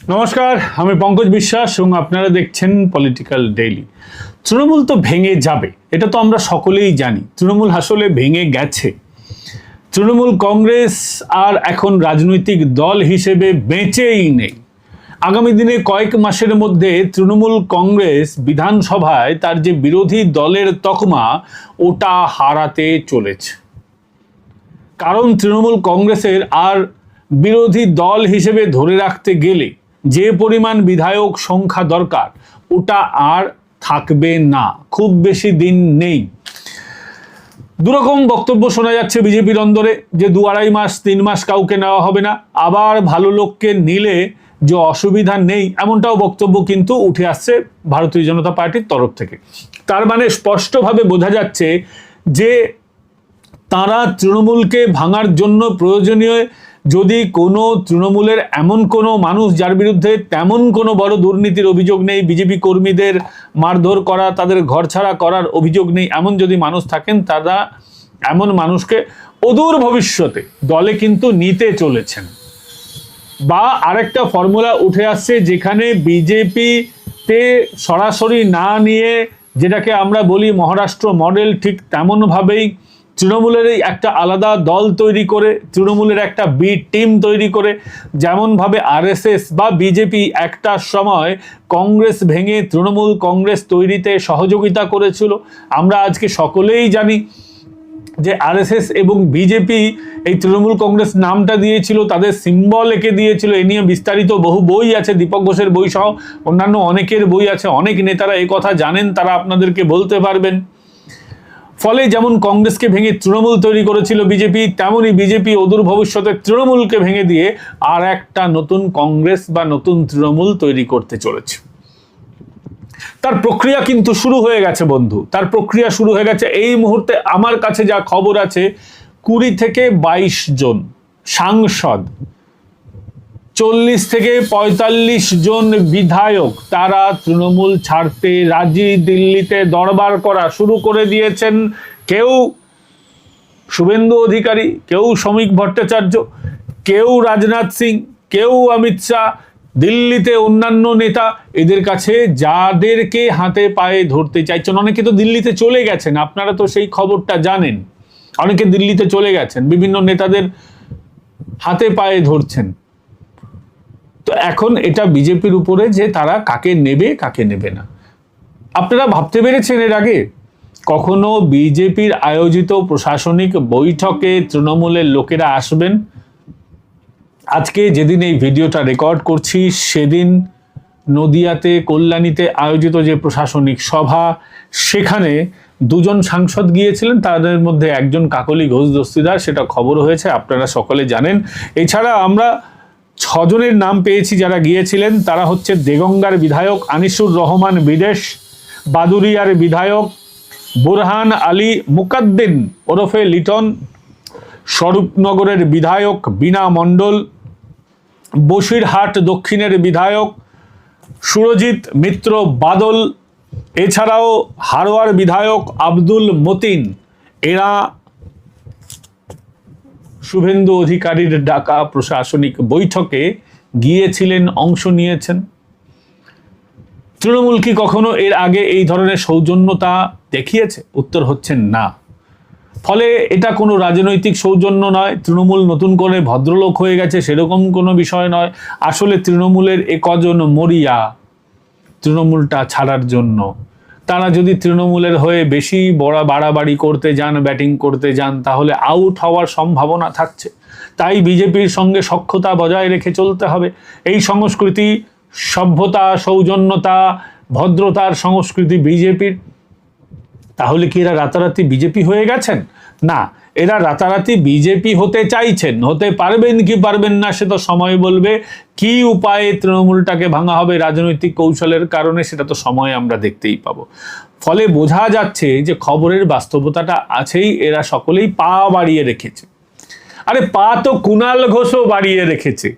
নমস্কার, আমি পঙ্কজ বিশ্বাস এবং আপনারা দেখছেন পলিটিক্যাল ডেইলি। তৃণমূল তো ভেঙে যাবে, এটা তো আমরা সকলেই জানি। তৃণমূল আসলে ভেঙে গেছে। তৃণমূল কংগ্রেস আর এখন রাজনৈতিক দল হিসেবে বেঁচেই নেই। আগামী দিনে কয়েক মাসের মধ্যে তৃণমূল কংগ্রেস বিধানসভায় তার যে বিরোধী দলের তকমা ওটা হারাতে চলেছে। কারণ তৃণমূল কংগ্রেসের আর বিরোধী দল হিসেবে ধরে রাখতে গেলে যে পরিমাণ বিধায়ক সংখ্যা দরকার ওটা আর থাকবে না, খুব বেশি দিন নেই। দুরকম বক্তব্য শোনা যাচ্ছে বিজেপির অন্দরে যে 2-2.5 মাস 3 মাস কাউকে নেওয়া হবে না, আবার ভালো লোককে নিলে যে অসুবিধা নেই এমনটাও বক্তব্য কিন্তু উঠে আসছে ভারতীয় জনতা পার্টির তরফ থেকে। তার মানে স্পষ্টভাবে বোঝা যাচ্ছে যে তারা তৃণমূলকে ভাঙার জন্য প্রয়োজনীয় যদি কোনো তৃণমূলের এমন কোনো মানুষ যার বিরুদ্ধে তেমন কোনো বড় দুর্নীতির অভিযোগ নেই, বিজেপি কর্মীদের মারধর করা, তাদের ঘরছাড়া করার অভিযোগ নেই, এমন যদি মানুষ থাকেন তারা এমন মানুষকে অদূর ভবিষ্যতে দলে কিন্তু নিতে চলেছেন। বা আরেকটা ফর্মুলা উঠে আসছে যেখানে বিজেপিতে সরাসরি না নিয়ে, যেটাকে আমরা বলি মহারাষ্ট্র মডেল, ঠিক তেমনভাবেই তৃণমূলেরই একটা আলাদা দল তৈরি করে, তৃণমূলের একটা বি টিম তৈরি করে, যেমনভাবে আরএসএস বা বিজেপি একটা সময় কংগ্রেস ভেঙে তৃণমূল কংগ্রেস তৈরিতে সহযোগিতা করেছিল। আমরা আজকে সকলেই জানি যে আরএসএস এবং বিজেপি এই তৃণমূল কংগ্রেস নামটা দিয়েছিল, তাদের সিম্বল এঁকে দিয়েছিল। এ নিয়ে বিস্তারিত বহু বই আছে, দীপক ঘোষের বই সহ অন্যান্য অনেকের বই আছে, অনেক নেতারা এই কথা জানেন, তারা আপনাদেরকে বলতে পারবেন। ফলে যেমন কংগ্রেসকে ভেঙে তৃণমূল তৈরি করেছিল বিজেপি, তেমনই বিজেপি অদূর ভবিষ্যতে তৃণমূলকে ভেঙে দিয়ে আর একটা নতুন কংগ্রেস বা নতুন তৃণমূল তৈরি করতে চলেছে। তার প্রক্রিয়া কিন্তু শুরু হয়ে গেছে বন্ধু, তার প্রক্রিয়া শুরু হয়ে গেছে। এই মুহূর্তে আমার কাছে যা খবর আছে 20 থেকে 22 জন সাংসদ, 40 থেকে 45 জন বিধায়ক তারা তৃণমূল ছাড়তে রাজি। দিল্লিতে দরবার করা শুরু করে দিয়েছেন। কেউ শুভেন্দু অধিকারী, কেউ শ্রমিক ভট্টাচার্য, কেউ রাজনাথ সিং, কেউ অমিত শাহ, দিল্লিতে অন্যান্য নেতা, এদের কাছে যাদেরকে হাতে পায়ে ধরতে চাইছেন। অনেকে তো দিল্লিতে চলে গেছেন, আপনারা তো সেই খবরটা জানেন। অনেকে দিল্লিতে চলে গেছেন, বিভিন্ন নেতাদের হাতে পায়ে ধরছেন। তো এখন এটা বিজেপির উপরে যে তারা কাকে নেবে কাকে নেবে না। আপনারা ভাবতে পেরেছেন এর আগে কখনো বিজেপির আয়োজিত প্রশাসনিক বৈঠকে তৃণমূলের লোকেরা আসবেন? আজকে যেদিন এই ভিডিওটা রেকর্ড করছি সেদিন নদিয়াতে কল্যাণীতে আয়োজিত যে প্রশাসনিক সভা, সেখানে 2 জন সাংসদ গিয়েছিলেন, তাদের মধ্যে একজন কাকলি ঘোষ দস্তিদার, সেটা খবর হয়েছে, আপনারা সকলে জানেন। এছাড়া আমরা 6 জনের নাম পেয়েছি যারা গিয়েছিলেন। তারা হচ্ছে দেগঙ্গার বিধায়ক আনিসুর রহমান বিদেশ, বাদুরিয়ার বিধায়ক বুরহান আলী মুকাদ্দিন ওরফে লিটন, স্বরূপনগরের বিধায়ক বীণা মণ্ডল, বসিরহাট দক্ষিণের বিধায়ক সুরজিৎ মিত্র বাদল, এছাড়াও হারোয়ার বিধায়ক আব্দুল মতিন। এরা শুভেন্দু অধিকারীর ডাকা প্রশাসনিক বৈঠকে গিয়েছিলেন, অংশ নিয়েছেন। তৃণমূল কি কখনো এর আগে এই ধরনের সৌজন্যতা দেখিয়েছে? উত্তর হচ্ছে না। ফলে এটা কোনো রাজনৈতিক সৌজন্য নয়, তৃণমূল নতুন করে ভদ্রলোক হয়ে গেছে সেরকম কোনো বিষয় নয়। আসলে তৃণমূলের কজন মরিয়া তৃণমূলটা ছাড়ার জন্য। তারা যদি তৃণমূলের হয়ে বেশি বাড়াবাড়ি করতে যান, ব্যাটিং করতে যান, তাহলে আউট হওয়ার সম্ভাবনা থাকছে। তাই বিজেপির সঙ্গে সখ্যতা বজায় রেখে চলতে হবে। এই সংস্কৃতি, সভ্যতা, সৌজন্যতা, ভদ্রতার সংস্কৃতি বিজেপির। তাহলে কি এরা রাতারাতি বিজেপি হয়ে গেছেন? না, এরা রাতারাতি বিজেপি হতে চাইছেন। হতে পারবেন কি পারবেন না সে তো সময় বলবে। কি উপায়ে তৃণমূলটাকে ভাঙা হবে রাজনৈতিক কৌশলের কারণে, সেটা তো সময় আমরা দেখতেই পাবো। ফলে বোঝা যাচ্ছে যে খবরের বাস্তবতাটা আছেই, এরা সকলেই পা বাড়িয়ে রেখেছে। আরে পা তো কুণাল ঘোষও বাড়িয়ে রেখেছে,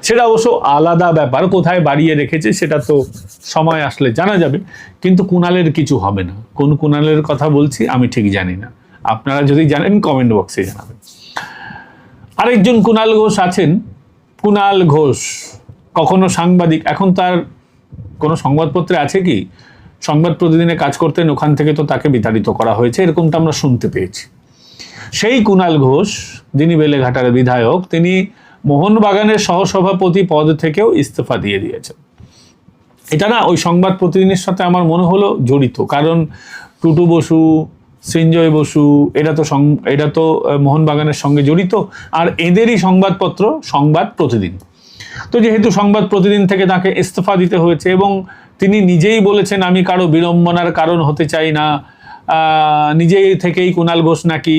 সেটা অবশ্য আলাদা ব্যাপার। কোথায় বাড়িয়ে রেখেছে সেটা তো সময় আসলে জানা যাবে। কিন্তু কুণালের কিছু হবে না। কোন কুণালের কথা বলছি আমি ঠিক জানি না, আপনারা যদি জানেন কমেন্ট বক্সে জানাবেন। আরেকজন কুণাল ঘোষ আছেন, কুণাল ঘোষ কখনো সাংবাদিক, এখন তার কোনো সংবাদপত্রে আছে কি? সংবাদ প্রতিদিনে কাজ করতেন, ওখান থেকে তো তাকে বিতাড়িত করা হয়েছে, এরকমটা আমরা শুনতে পেয়েছি। সেই কুণাল ঘোষ, যিনি বেলেঘাটার বিধায়ক, তিনি মোহনবাগানের সহসভাপতি পদ থেকেও ইস্তফা দিয়ে দিয়েছেন। এটা না ওই সংবাদ প্রতিদিনের সাথে আমার মনে হলো জড়িত, কারণ টুটু বসু, সৃঞ্জয় বসু এটা তো মোহনবাগানের সঙ্গে জড়িত, আর এদেরই সংবাদপত্র সংবাদ প্রতিদিন। তো যেহেতু সংবাদ প্রতিদিন থেকে তাকে ইস্তফা দিতে হয়েছে, এবং তিনি নিজেই বলেছেন আমি কারো বিড়ম্বনার কারণ হতে চাই না, নিজেই থেকেই কুণাল ঘোষ নাকি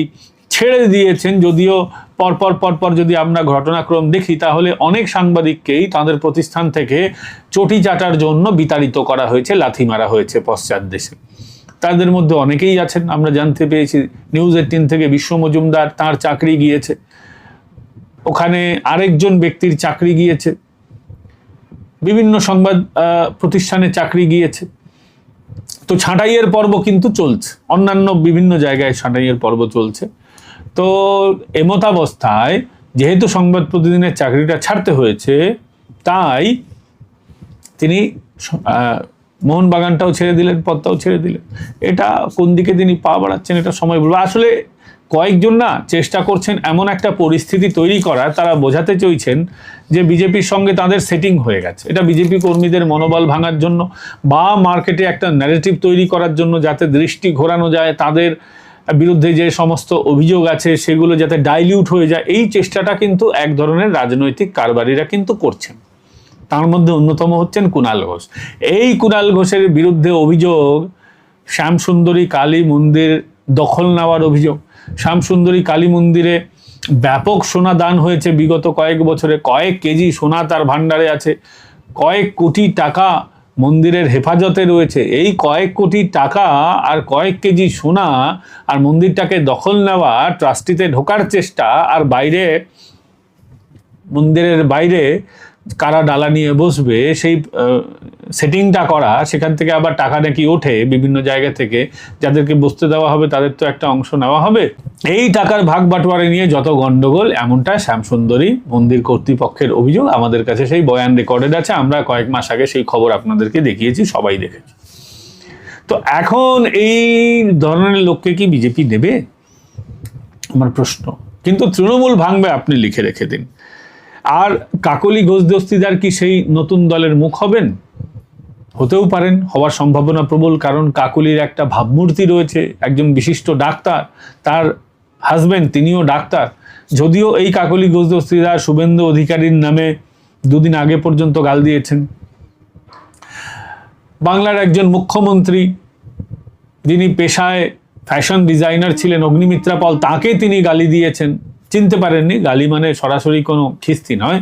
ছেড়ে দিয়েছেন। যদিও পরপর যদি আমরা ঘটনাক্রম দেখি, তাহলে অনেক সাংবাদিককেই তাদের প্রতিষ্ঠান থেকে চটি চাটার জন্য বিতাড়িত করা হয়েছে, লাথি মারা হয়েছে পশ্চাৎ দেশে। তাদের মধ্যে অনেকেই আছেন, আমরা জানতে পেরেছি নিউজ 18 থেকে বিশ্ব মজুমদার, তার চাকরি গিয়েছে, ওখানে আরেকজন ব্যক্তির চাকরি গিয়েছে, বিভিন্ন সংবাদ প্রতিষ্ঠানে চাকরি গিয়েছে। তো ছাঁটাইয়ের পর্ব কিন্তু চলছে, অন্যান্য বিভিন্ন জায়গায় ছাঁটাইয়ের পর্ব চলছে। তো এমতাবস্থায় যেহেতু সংবাদ প্রতিদিনের চাকরিটা ছাড়তে হয়েছে, তাই তিনি মোহনবাগানটাও ছেড়ে দিলেন, পদটাও ছেড়ে দিলেন। এটা কোন দিকে তিনি পা বাড়াচ্ছেন এটা সময় বলবো। আসলে কয়েকজন না চেষ্টা করছেন এমন একটা পরিস্থিতি তৈরি করার, তারা বোঝাতে চাইছেন যে বিজেপির সঙ্গে তাদের সেটিং হয়ে গেছে। এটা বিজেপি কর্মীদের মনোবল ভাঙার জন্য, বা মার্কেটে একটা ন্যারেটিভ তৈরি করার জন্য, যাতে দৃষ্টি ঘোরানো যায়, তাদের বিরুদ্ধে যে সমস্ত অভিযোগ আছে সেগুলো যাতে ডাইলিউট হয়ে যায়। এই চেষ্টাটা কিন্তু এক ধরনের রাজনৈতিক কারবারিরা কিন্তু করছেন। তার মধ্যে অন্যতম হচ্ছেন কুণাল ঘোষ। এই কুণাল ঘোষের বিরুদ্ধে অভিযোগ শ্যামসুন্দরী কালী মন্দির দখল নেওয়ার অভিযোগ। শ্যামসুন্দরী কালী মন্দিরে ব্যাপক সোনা দান হয়েছে বিগত কয়েক বছরে, কয়েক কেজি সোনা তার ভাণ্ডারে আছে, কয়েক কোটি টাকা মন্দিরের হেফাজতে রয়েছে। এই কয়েক কোটি টাকা আর কয়েক কেজি সোনা আর মন্দিরটাকে দখল নেওয়া, ট্রাস্টিতে ঢোকার চেষ্টা, আর বাইরে মন্দিরের বাইরে কারা ডালা নিয়ে বসবে সেই সেটিংটা করা, সেখান থেকে আবার টাকা নাকি ওঠে বিভিন্ন জায়গা থেকে, যাদেরকে বসতে দেওয়া হবে তাদের তো একটা অংশ নেওয়া হবে। এই টাকার ভাগ বাটোয়ারা নিয়ে যত গন্ডগোল, এমনটা শ্যামসুন্দরী মন্দির কর্তৃপক্ষের অভিযোগ। আমাদের কাছে সেই বয়ান রেকর্ডেড আছে, আমরা কয়েক মাস আগে সেই খবর আপনাদেরকে দেখিয়েছি, সবাই দেখেছি। তো এখন এই ধরনের লোককে কি বিজেপি দেবে, আমার প্রশ্ন। কিন্তু তৃণমূল ভাঙবে, আপনি লিখে রেখে দিন। আর কাকলি ঘোষ দস্তিদার কি সেই নতুন দলের মুখ হবেন? হতেও পারেন, হওয়ার সম্ভাবনা প্রবল, কারণ কাকলির একটা ভাবমূর্তি রয়েছে, একজন বিশিষ্ট ডাক্তার, তার হাজবেন্ড তিনিও ডাক্তার। যদিও এই কাকলি ঘোষ দস্তিদার শুভেন্দু অধিকারীর নামে দুদিন আগে পর্যন্ত গাল দিয়েছেন। বাংলার একজন মুখ্যমন্ত্রী, যিনি পেশায় ফ্যাশন ডিজাইনার ছিলেন, অগ্নিমিত্রা পল, তাকে তিনি গালি দিয়েছেন। চিনতে পারেননি, গালি মানে সরাসরি কোনো খিস্তি নয়।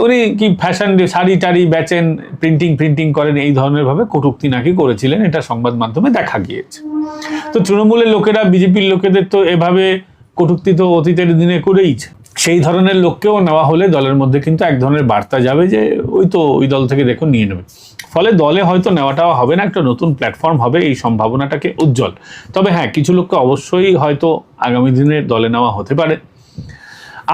উনি কি ফ্যাশন শাড়ি টাড়ি বেচেন, প্রিন্টিং করেন, এই ধরনের ভাবে কটূক্তি নাকি করেছিলেন, এটা সংবাদ মাধ্যমে দেখা গিয়েছে। তো তৃণমূলের লোকেরা বিজেপির লোকেদের তো এভাবে কটূক্তি তো অতীতের দিনে করেইছে। সেই ধরনের লোককেও নেওয়া হলে দলের মধ্যে কিন্তু এক ধরনের বার্তা যাবে যে ওই দল থেকে দেখুন নিয়ে নেবে। ফলে দলে হয়তো নেওয়াটাও হবে না, একটা নতুন প্ল্যাটফর্ম হবে, এই সম্ভাবনাটাকে উজ্জ্বল। তবে হ্যাঁ, কিছু লোককে অবশ্যই হয়তো আগামী দিনে দলে নেওয়া হতে পারে।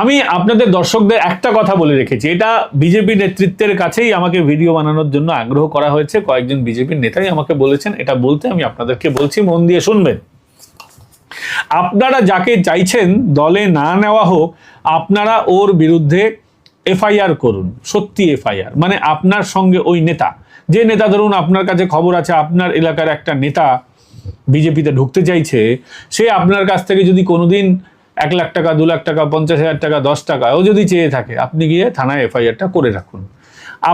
আমি আপনাদের দর্শকদের একটা কথা বলে রেখেছি, এটা বিজেপি নেতৃত্বের কাছেই আমাকে ভিডিও বানানোর জন্য আগ্রহ করা হয়েছে, কয়েকজন বিজেপির নেতাই আমাকে বলেছেন এটা বলতে, আমি আপনাদেরকে বলছি, মন দিয়ে শুনবেন। আপনারা যাকে চাইছেন দলে না নেওয়া হোক, আপনারা ওর বিরুদ্ধে এফআইআর করুন, সত্যি এফআইআর, মানে আপনার সঙ্গে ওই নেতা, যে নেতা ধরুন আপনার কাছে খবর আছে আপনার এলাকার একটা নেতা বিজেপিতে ঢুকতে চাইছে, সে আপনার কাছ থেকে যদি কোনোদিন 1 লাখ টাকা, 2 লাখ টাকা, 50,000 টাকা, 10 টাকা ও যদি চেয়ে থাকে, আপনি গিয়ে থানায় এফআইআরটা করে রাখুন।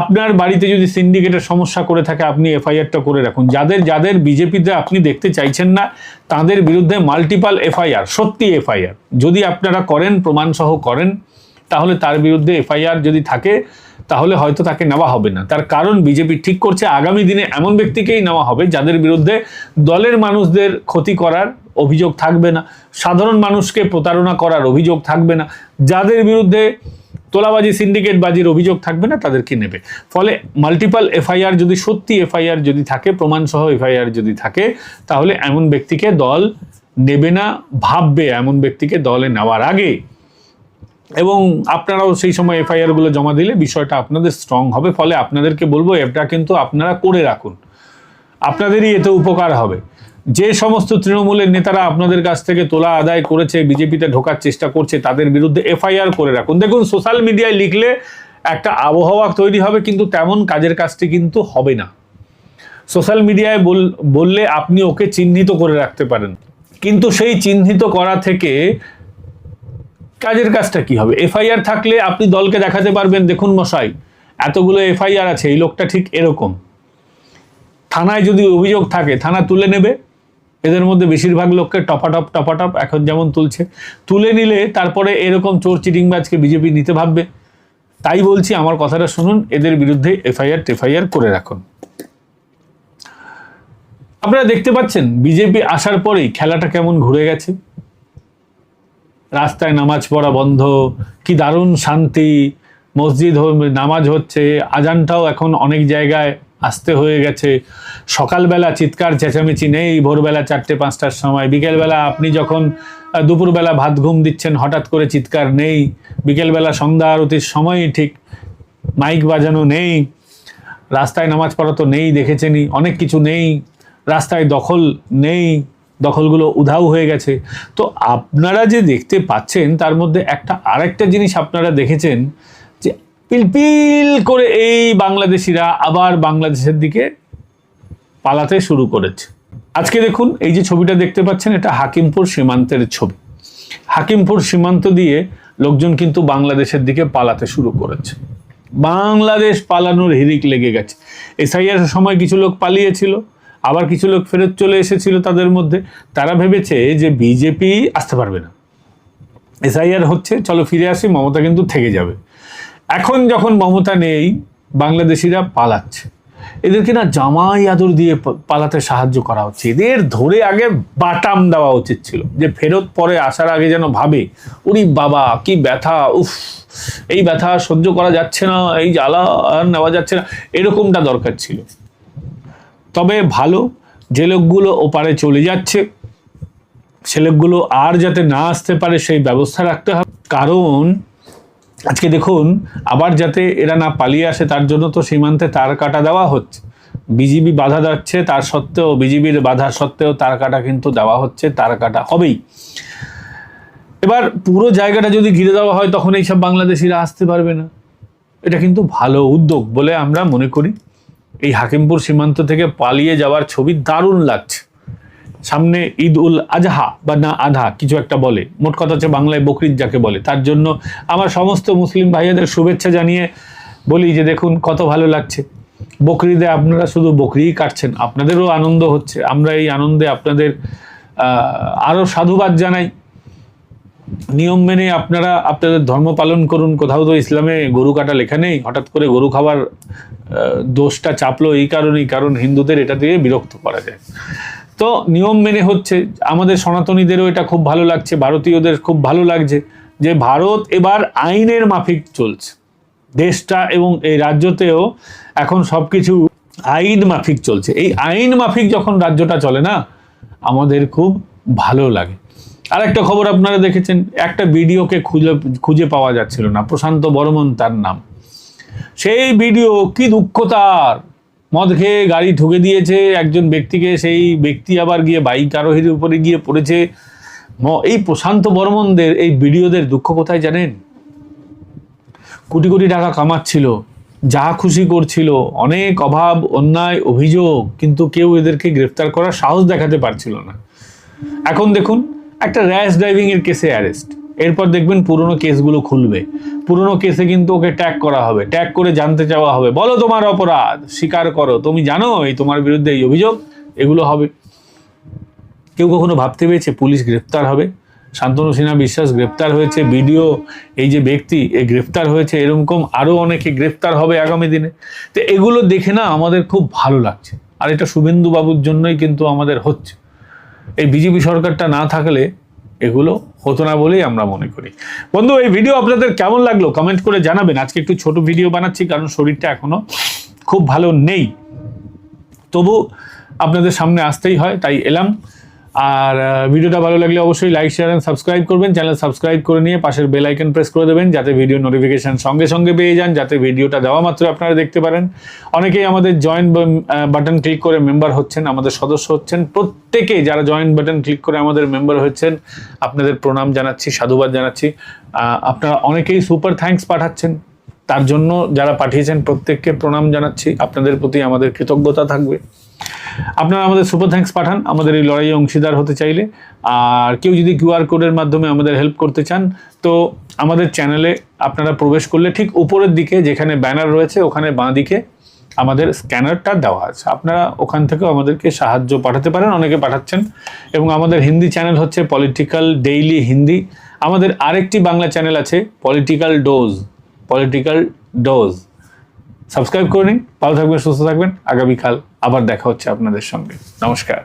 আপনার বাড়িতে যদি সিন্ডিকেটের সমস্যা করে থাকে, আপনি এফআইআরটা করে রাখুন। যাদের বিজেপিতে আপনি দেখতে চাইছেন না, তাদের বিরুদ্ধে মাল্টিপাল এফআইআর, সত্যি এফআইআর যদি আপনারা করেন, প্রমাণসহ করেন, তাহলে তার বিরুদ্ধে এফআইআর যদি থাকে, তাহলে হয়তো তাকে নেওয়া হবে না। তার কারণ বিজেপি ঠিক করছে আগামী দিনে এমন ব্যক্তিকেই নেওয়া হবে যাদের বিরুদ্ধে দলের মানুষদের ক্ষতি করার অভিযোগ থাকবে না, সাধারণ মানুষকে প্রতারণা করার অভিযোগ থাকবে না, যাদের বিরুদ্ধে তোলাবাজি, সিন্ডিকেটবাজির অভিযোগ থাকবে না, তাদেরকে নেবে। ফলে মাল্টিপাল এফআইআর যদি, সত্যি এফআইআর যদি থাকে, প্রমাণসহ এফআইআর যদি থাকে, তাহলে এমন ব্যক্তিকে দল নেবে না, ভাববে এমন ব্যক্তিকে দলে নেওয়ার আগে এবং আপনারাও সেই সময় এফআইআর গুলো জমা দিলে বিষয়টা আপনাদের স্ট্রং হবে। ফলে আপনাদেরকে বলবো এটা কিন্তু আপনারা করে রাখুন, আপনাদেরই এতে উপকার হবে। যে সমস্ত তৃণমূলের নেতারা আপনাদের কাছ থেকে তোলা আদায় করেছে, বিজেপিতে ঢোকার চেষ্টা করছে, তাদের বিরুদ্ধে এফআইআর করে রাখুন। দেখুন, সোশ্যাল মিডিয়ায় লিখলে একটা আবহাওয়া তৈরি হবে, কিন্তু তেমন কাজের কাজটি কিন্তু হবে না। সোশ্যাল মিডিয়ায় বললে আপনি ওকে চিহ্নিত করে রাখতে পারেন, কিন্তু সেই চিহ্নিত করা থেকে কাজের কাজটা কি হবে? এফআইআর থাকলে আপনি দলকে দেখাতে পারবেন, দেখুন মশাই এতগুলো এফআইআর আছে, এই লোকটা ঠিক এরকম। থানায় যদি অভিযোগ থাকে থানা তুলে নেবে, এদের মধ্যে বেশিরভাগ লোককে টপাটপ এখন যেমন তুলে নিলে তারপরে এরকম চোর চিটিংবাজকে বিজেপি নিতে ভাববে। তাই বলছি, আমার কথাটা শুনুন, এদের বিরুদ্ধে এফআইআর করে রাখুন। আপনারা দেখতে পাচ্ছেন বিজেপি আসার পরেই খেলাটা কেমন ঘুরে গেছে। রাস্তায় নামাজ পড়া বন্ধ, কি দারুণ শান্তি, মসজিদ নামাজ হচ্ছে, আজানটাও এখন অনেক জায়গায় আসতে হয়ে গেছে। সকালবেলা চিৎকার চেঁচামেচি নেই, ভোরবেলা 4টে-5টার সময়। বিকেলবেলা আপনি যখন দুপুরবেলা ভাত ঘুম দিচ্ছেন হঠাৎ করে চিৎকার নেই। বিকেলবেলা সন্ধ্যা আরতির সময়ই ঠিক মাইক বাজানো নেই। রাস্তায় নামাজ পড়া তো নেই, দেখেছেনই, অনেক কিছু নেই। রাস্তায় দখল নেই, দখলগুলো উধাও হয়ে গেছে। তো আপনারা যে দেখতে পাচ্ছেন তার মধ্যে আরেকটা জিনিস আপনারা দেখেছেন যে পিলপিল করে এই বাংলাদেশিরা আবার বাংলাদেশের দিকে পালাতে শুরু করেছে। আজকে দেখুন, এই যে ছবিটা দেখতে পাচ্ছেন, এটা হাকিমপুর সীমান্তের ছবি। হাকিমপুর সীমান্ত দিয়ে লোকজন কিন্তু বাংলাদেশের দিকে পালাতে শুরু করেছে। বাংলাদেশ পালানোর হিড়িক লেগে গেছে। এসআইআর সময় কিছু লোক পালিয়েছিল, আবার কিছু লোক ফেরত চলে এসেছিল। তাদের মধ্যে তারা ভেবেছে যে বিজেপি আসতে পারবে না, এসআইআর হচ্ছে, চলো ফিরে আসি, মমতা কিন্তু থেকে যাবে। এখন যখন মমতা নেই, বাংলাদেশিরা পালাচ্ছে। এদেরকে না জামাই আদর দিয়ে পালাতে সাহায্য করা হচ্ছে। এদের ধরে আগে বাটাম দেওয়া উচিত ছিল, যে ফেরত পরে আসার আগে যেন ভাবে, উরি বাবা কি ব্যথা, উফ এই ব্যথা সহ্য করা যাচ্ছে না, এই জ্বালা আর নেওয়া যাচ্ছে না, এরকমটা দরকার ছিল। তবে ভালো, যে লোকগুলো ওপারে চলে যাচ্ছে সে লোকগুলো আর যাতে না আসতে পারে সেই ব্যবস্থা রাখতে হবে। কারণ আজকে দেখুন, আবার যাতে এরা না পালিয়ে আসে তার জন্য তো সীমান্তে তার কাটা দেওয়া হচ্ছে। বিজিবি বাধা দিচ্ছে, তার সত্ত্বেও, বিজিবির বাধা সত্ত্বেও তার কাটা কিন্তু দেওয়া হচ্ছে, তার কাটা হবেই। এবার পুরো জায়গাটা যদি ঘিরে দেওয়া হয় তখন এইসব বাংলাদেশিরা আসতে পারবে না। এটা কিন্তু ভালো উদ্যোগ বলে আমরা মনে করি। এই হাকিমপুর সীমান্ত থেকে পালিয়ে যাওয়ার ছবি দারুণ লাগছে। সামনে ঈদ উল আজহা বা না আধা কিছু একটা বলে, মোট কথা হচ্ছে বাংলায় বকরিদ যাকে বলে। তার জন্য আমার সমস্ত মুসলিম ভাইয়াদের শুভেচ্ছা জানিয়ে বলি যে দেখুন কত ভালো লাগছে। বকরিদে আপনারা শুধু বকরিই কাটছেন, আপনাদেরও আনন্দ হচ্ছে। আমরা এই আনন্দে আপনাদের আরও সাধুবাদ জানাই। নিয়ম মেনে আপনারা আপনাদের ধর্ম পালন করুন। কোথাও তো ইসলামে গরু কাটা লেখা নেই। হঠাৎ করে গরু খাবার দোষটা চাপলো এই কারণেই, কারণ হিন্দুদের এটা দিয়ে বিরক্ত করা যায়। তো নিয়ম মেনে হচ্ছে। আমাদের সনাতনীদেরও এটা খুব ভালো লাগছে, ভারতীয়দের খুব ভালো লাগছে যে ভারত এবার আইনের মাফিক চলছে। দেশটা এবং এই রাজ্যতেও এখন সবকিছু আইন মাফিক চলছে। এই আইন মাফিক যখন রাজ্যটা চলে না, আমাদের খুব ভালো লাগে। আরেকটা খবর আপনারা দেখেছেন, একটা ভিডিওকে খুঁজে পাওয়া যাচ্ছিল না, প্রশান্ত বর্মন তার নাম। সেই ভিডিও কি দুঃখ তার, মদ খেয়ে গাড়ি ঠুকে দিয়েছে একজন ব্যক্তিকে, সেই ব্যক্তি আবার গিয়ে বাইক আরোহীর উপরে গিয়ে পড়েছে। এই প্রশান্ত বর্মনদের এই ভিডিওদের দুঃখ কোথায় জানেন? কোটি কোটি টাকা কামাচ্ছিল, যা খুশি করছিল, অনেক অভাব অন্যায় অভিযোগ, কিন্তু কেউ এদেরকে গ্রেফতার করার সাহস দেখাতে পারছিল না। এখন দেখুন, একটা র্যাশ ড্রাইভিং এর কেসে অ্যারেস্ট, এরপর দেখবেন পুরনো কেসগুলো খুলবে। পুরনো কেসে কিন্তু ওকে ট্যাগ করা হবে, ট্যাগ করে জানতে চাওয়া হবে, বলো তোমার অপরাধ, স্বীকার করো, তুমি জানো এই তোমার বিরুদ্ধে এই অভিযোগ, এগুলো হবে। কেউ কখনো ভাবতে পেরেছে পুলিশ গ্রেফতার হবে? শান্তনু সিনহা বিশ্বাস গ্রেফতার হয়েছে, ভিডিও এই যে ব্যক্তি এ গ্রেফতার হয়েছে, এরকম আরও অনেকে গ্রেফতার হবে আগামী দিনে। তো এগুলো দেখে না আমাদের খুব ভালো লাগছে। আর এটা শুভেন্দু বাবুর জন্যই কিন্তু আমাদের হচ্ছে। এই বিজেপি সরকারটা না থাকলে এগুলো হতো না বলেই আমরা মনে করি। বন্ধু, এই ভিডিও আপনাদের কেমন লাগলো কমেন্ট করে জানাবেন। আজকে একটু ছোট ভিডিও বানাচ্ছি কারণ শরীরটা এখনো খুব ভালো নেই, তবু আপনাদের সামনে আসতেই হয়, তাই এলাম। আর ভিডিওটা ভালো লাগলে অবশ্যই লাইক শেয়ার এন্ড সাবস্ক্রাইব করবেন, চ্যানেল সাবস্ক্রাইব করে নিয়ে পাশের বেল আইকন প্রেস করে দেবেন যাতে ভিডিও নোটিফিকেশন সঙ্গে সঙ্গে পেয়ে যান, যাতে ভিডিওটা দেওয়া মাত্র আপনারা দেখতে পারেন। অনেকেই আমাদের জয়েন বাটন ক্লিক করে মেম্বার হচ্ছেন, আমাদের সদস্য হচ্ছেন। প্রত্যেকে যারা জয়েন বাটন ক্লিক করে আমাদের মেম্বার হচ্ছেন আপনাদের প্রণাম জানাচ্ছি, সাধুবাদ জানাচ্ছি। আপনারা অনেকেই সুপার থ্যাঙ্কস পাঠাচ্ছেন, তার জন্য যারা পাঠিয়েছেন প্রত্যেককে প্রণাম জানাচ্ছি, আপনাদের প্রতি আমাদের কৃতজ্ঞতা থাকবে। আপনারা আমাদের সুপার থ্যাঙ্কস পাঠান আমাদের এই লড়াইয়ে অংশীদার হতে চাইলে। আর কেউ যদি কিউআর কোডের মাধ্যমে আমাদের হেল্প করতে চান তো আমাদের চ্যানেলে আপনারা প্রবেশ করলে ঠিক উপরের দিকে যেখানে ব্যানার রয়েছে ওখানে বাঁ দিকে আমাদের স্ক্যানারটা দেওয়া আছে, আপনারা ওখান থেকেও আমাদেরকে সাহায্য পাঠাতে পারেন, অনেকে পাঠাচ্ছেন। এবং আমাদের হিন্দি চ্যানেল হচ্ছে পলিটিক্যাল ডেইলি হিন্দি। আমাদের আরেকটি বাংলা চ্যানেল আছে পলিটিক্যাল ডোজ। সাবস্ক্রাইব করে নিন, ভালো থাকবেন, সুস্থ থাকবেন। আগামীকাল আবার দেখা হচ্ছে আপনাদের সঙ্গে। নমস্কার।